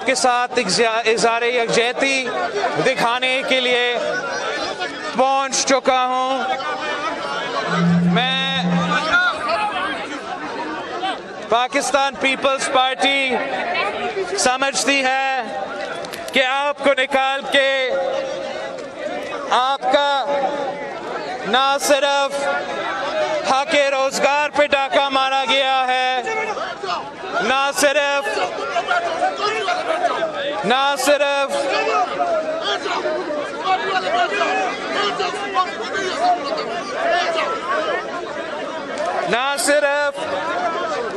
के साथ इज़हार यकजहती दिखाने के लिए पहुंच चुका हूं। मैं पाकिस्तान पीपल्स पार्टी समझती है कि आपको निकाल के आपका ना सिर्फ हक रोजगार पे डाका मारा गया है, ना सिर्फ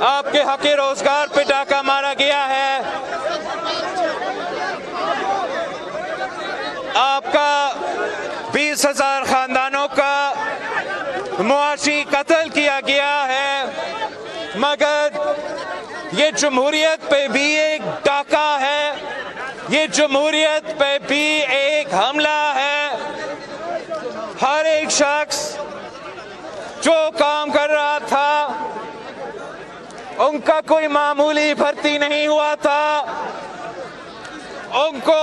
आपके हक रोजगार पे डाका मारा गया है, आपका 20,000 खानदानों का मुआशी कत्ल किया गया है। मगर ये जमहूरियत पे भी एक डाका है, ये जमहूरियत पे भी एक हमला है। हर एक शख्स जो काम कर रहा था, उनका कोई मामूली भर्ती नहीं हुआ था, उनको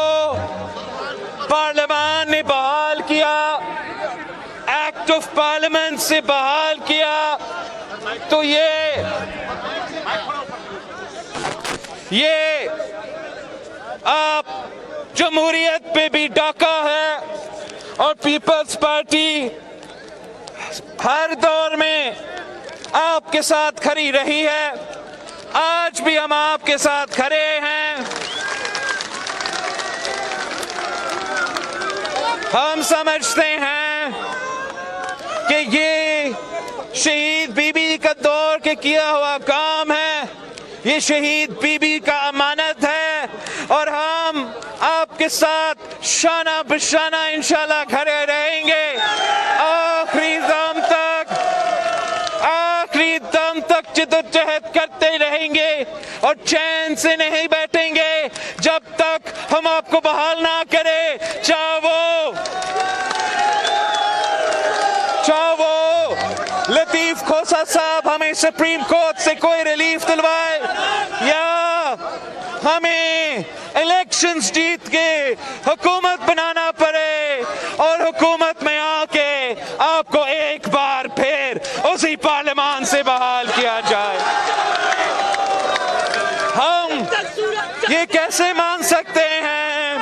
पार्लियामान ने बहाल किया, एक्ट ऑफ पार्लियामेंट से बहाल किया। तो ये आप जमहूरियत पे भी डाका है। और पीपल्स पार्टी हर दौर में आपके साथ खड़ी रही है, आज भी हम आपके साथ खड़े हैं। हम समझते हैं कि ये शहीद बीबी का दौर के किया हुआ काम है, ये शहीद बीबी का अमानत है, और हम आपके साथ शाना बशाना इंशाल्लाह खड़े रहेंगे। आखिरी दम तक जिद्दोजहद करते रहेंगे और चैन से नहीं बैठेंगे जब तक हम आपको बहाल ना करें। चाहे वो लतीफ खोसा साहब हमें सुप्रीम कोर्ट से कोई रिलीफ दिलवाए, या हमें इलेक्शंस जीत के हुकूमत बनाना पड़े और हुकूमत में आके आपको एक बार फिर उसी पार्लियामान से बहाल किया जाए। हम ये कैसे मान सकते हैं,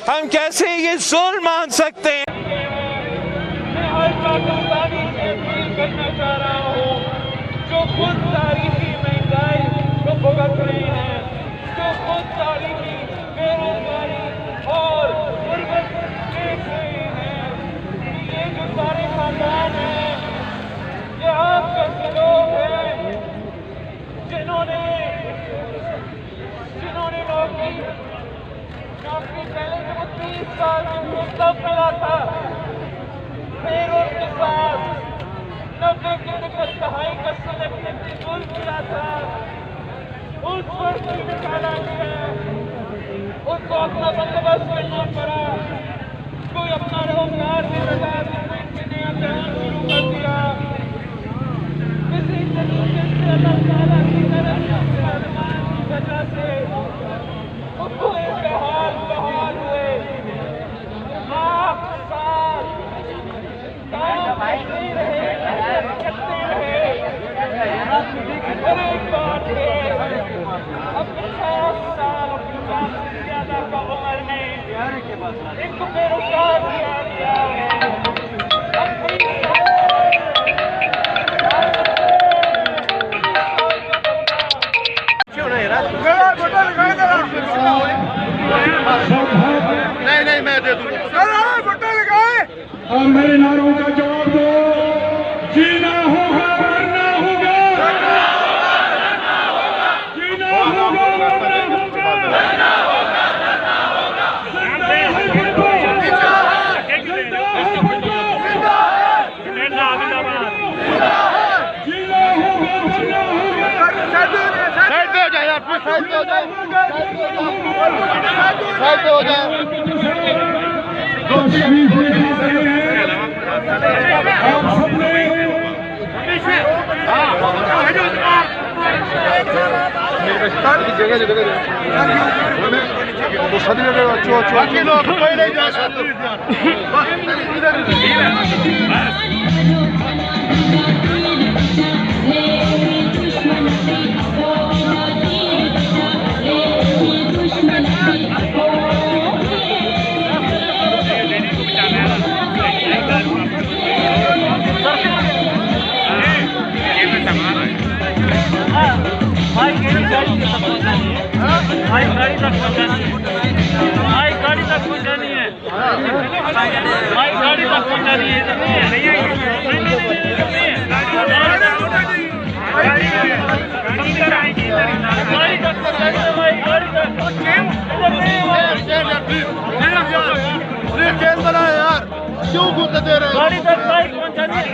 हम कैसे ये जुल्म मान सकते हैं। मैं हर पाकिस्तानी से अपील करना चाह रहा हूँ जो खुद तारीखी महंगाई को भुगत रहे हैं, जो खुद तारीखी बेरोजगारी और गुर्बत देख रहे हैं। ये जो सारे खानदान हैं, ये आप जैसे लोग हैं जिन्होंने नौकरी पहले जब 30 साल में तब मिला था, फिर उसके साथ 90 के दहाई का सिलेक्टिव जुल्म किया था, उस पर भी निकाला गया, उसको अपना बंदोबस्त करना पड़ा, कोई अपना रोजगार भी लगा, कोई नया काम शुरू कर दिया। किसी तरीके से अल्लाह ताला की तरफ से पार्लियामान की वजह से उसको एक बहाल हुए। आप साथ काम करते रहे, और एक बार फिर अपने 60 साल 50 से ज्यादा का उम्र में इनको बेरोजगार किया गया है। नहीं मैं दे दूंगा। और मेरे नारों का जवाब दो। जीना होगा मरना होगा, जीना होगा मरना बाकी लोग कोई नहीं जा सकते भाई गाड़ी तक पहुंचानी है। भाई गाड़ी तक पहुंचानी है। भाई गाड़ी तक पहुंचानी है। गाड़ी तक पहुंचानी है भाई, गाड़ी तक। चेन बना यार, क्यों घुसते दे रहे हो? गाड़ी तक बाइक पहुंचानी है।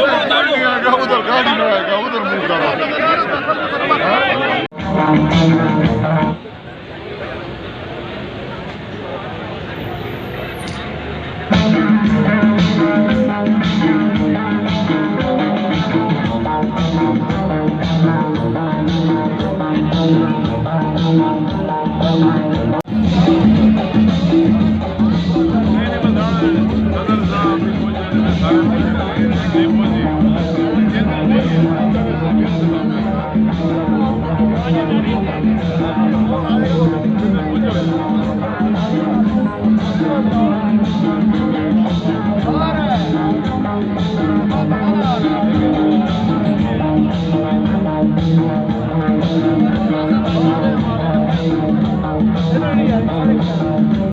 उधर गाड़ी में आएगा, उधर मुंह करो।